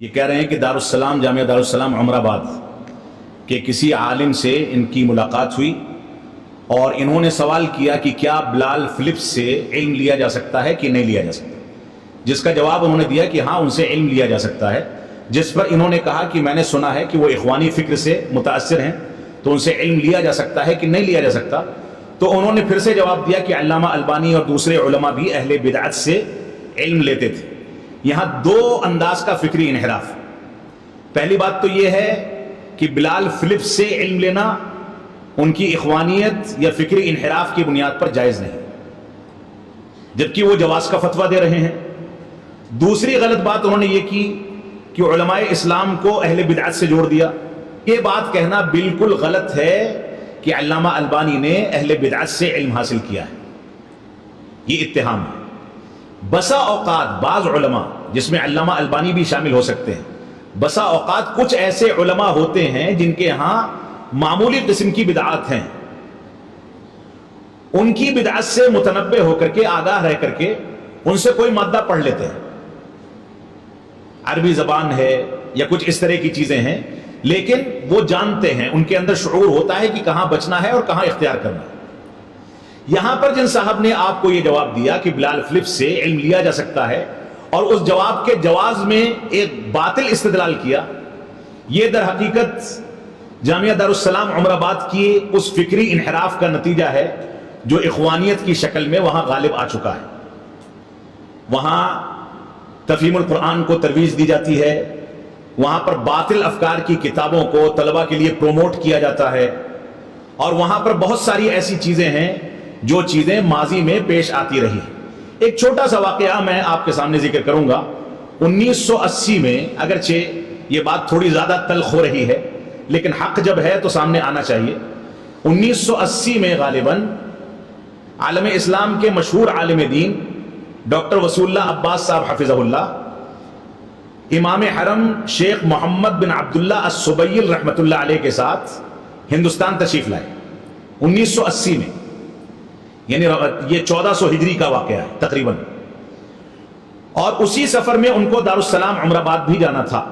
یہ کہہ رہے ہیں کہ دارالسلام جامعہ دارالسلام عمر آباد کے کسی عالم سے ان کی ملاقات ہوئی اور انہوں نے سوال کیا کہ کیا بلال فلپس سے علم لیا جا سکتا ہے کہ نہیں لیا جا سکتا، جس کا جواب انہوں نے دیا کہ ہاں ان سے علم لیا جا سکتا ہے، جس پر انہوں نے کہا کہ میں نے سنا ہے کہ وہ اخوانی فکر سے متاثر ہیں تو ان سے علم لیا جا سکتا ہے کہ نہیں لیا جا سکتا۔ تو انہوں نے پھر سے جواب دیا کہ علامہ البانی اور دوسرے علماء بھی اہل بدعت سے علم لیتے تھے۔ یہاں دو انداز کا فکری انحراف۔ پہلی بات تو یہ ہے کہ بلال فلپس سے علم لینا ان کی اخوانیت یا فکری انحراف کی بنیاد پر جائز نہیں، جبکہ وہ جواز کا فتویٰ دے رہے ہیں۔ دوسری غلط بات انہوں نے یہ کی کہ علماء اسلام کو اہل بدعت سے جوڑ دیا۔ یہ بات کہنا بالکل غلط ہے کہ علامہ البانی نے اہل بدعت سے علم حاصل کیا ہے، یہ اتہام ہے۔ بسا اوقات بعض علماء، جس میں علامہ البانی بھی شامل ہو سکتے ہیں، بسا اوقات کچھ ایسے علماء ہوتے ہیں جن کے ہاں معمولی قسم کی بدعات ہیں، ان کی بدعت سے متنبہ ہو کر کے، آگاہ رہ کر کے ان سے کوئی مادہ پڑھ لیتے ہیں، عربی زبان ہے یا کچھ اس طرح کی چیزیں ہیں، لیکن وہ جانتے ہیں، ان کے اندر شعور ہوتا ہے کہ کہاں بچنا ہے اور کہاں اختیار کرنا ہے۔ یہاں پر جن صاحب نے آپ کو یہ جواب دیا کہ بلال فلپس سے علم لیا جا سکتا ہے اور اس جواب کے جواز میں ایک باطل استدلال کیا، یہ در حقیقت جامعہ دارالسلام عمر آباد کی اس فکری انحراف کا نتیجہ ہے جو اخوانیت کی شکل میں وہاں غالب آ چکا ہے۔ وہاں تفہیم القرآن کو ترویج دی جاتی ہے، وہاں پر باطل افکار کی کتابوں کو طلبہ کے لیے پروموٹ کیا جاتا ہے، اور وہاں پر بہت ساری ایسی چیزیں ہیں جو چیزیں ماضی میں پیش آتی رہی۔ ایک چھوٹا سا واقعہ میں آپ کے سامنے ذکر کروں گا۔ 1980 میں، اگرچہ یہ بات تھوڑی زیادہ تلخ ہو رہی ہے لیکن حق جب ہے تو سامنے آنا چاہیے۔ 1980 میں غالباً عالم اسلام کے مشہور عالم دین ڈاکٹر وصول اللہ عباس صاحب حفظہ اللہ، امام حرم شیخ محمد بن عبداللہ السبیل رحمۃ اللہ علیہ کے ساتھ ہندوستان تشریف لائے 1980 میں، یعنی یہ 1400 ہجری کا واقعہ ہے تقریباً، اور اسی سفر میں ان کو دارالسلام عمر آباد بھی جانا تھا۔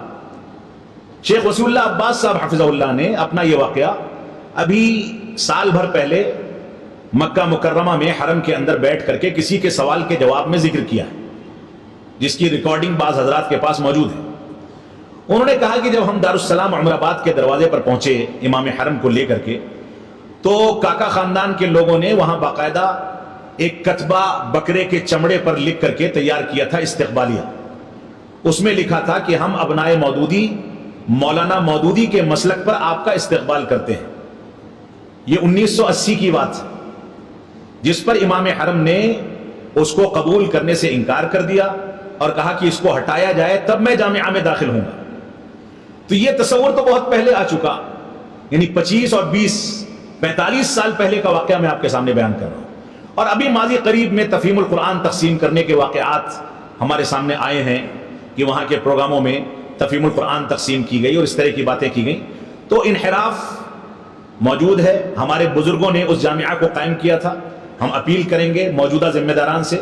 شیخ وصول اللہ عباس صاحب حفظہ اللہ نے اپنا یہ واقعہ ابھی سال بھر پہلے مکہ مکرمہ میں حرم کے اندر بیٹھ کر کے کسی کے سوال کے جواب میں ذکر کیا ہے، جس کی ریکارڈنگ بعض حضرات کے پاس موجود ہے۔ انہوں نے کہا کہ جب ہم دارالسلام عمر آباد کے دروازے پر پہنچے امام حرم کو لے کر کے، تو کاکا خاندان کے لوگوں نے وہاں باقاعدہ ایک کتبہ بکرے کے چمڑے پر لکھ کر کے تیار کیا تھا، استقبالیہ۔ اس میں لکھا تھا کہ ہم ابنائے مودودی مولانا مودودی کے مسلک پر آپ کا استقبال کرتے ہیں۔ یہ 1980 کی بات ہے، جس پر امام حرم نے اس کو قبول کرنے سے انکار کر دیا اور کہا کہ اس کو ہٹایا جائے تب میں جامعہ میں داخل ہوں گا۔ تو یہ تصور تو بہت پہلے آ چکا، یعنی 25 اور 20 45 سال پہلے کا واقعہ میں آپ کے سامنے بیان کر رہا ہوں، اور ابھی ماضی قریب میں تفہیم القرآن تقسیم کرنے کے واقعات ہمارے سامنے آئے ہیں کہ وہاں کے پروگراموں میں تفہیم القرآن تقسیم کی گئی اور اس طرح کی باتیں کی گئیں۔ تو انحراف موجود ہے، ہمارے بزرگوں نے اس جامعہ کو قائم کیا تھا۔ ہم اپیل کریں گے موجودہ ذمہ داران سے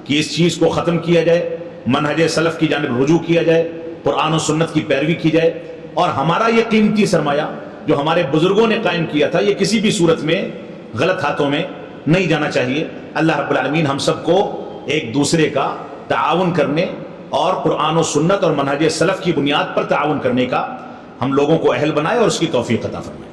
کہ اس چیز کو ختم کیا جائے، منہج سلف کی جانب رجوع کیا جائے، قرآن و سنت کی پیروی کی جائے، اور ہمارا یہ قیمتی سرمایہ جو ہمارے بزرگوں نے قائم کیا تھا یہ کسی بھی صورت میں غلط ہاتھوں میں نہیں جانا چاہیے۔ اللہ رب العالمین ہم سب کو ایک دوسرے کا تعاون کرنے اور قرآن و سنت اور منہج سلف کی بنیاد پر تعاون کرنے کا ہم لوگوں کو اہل بنائے اور اس کی توفیق عطا فرمائے۔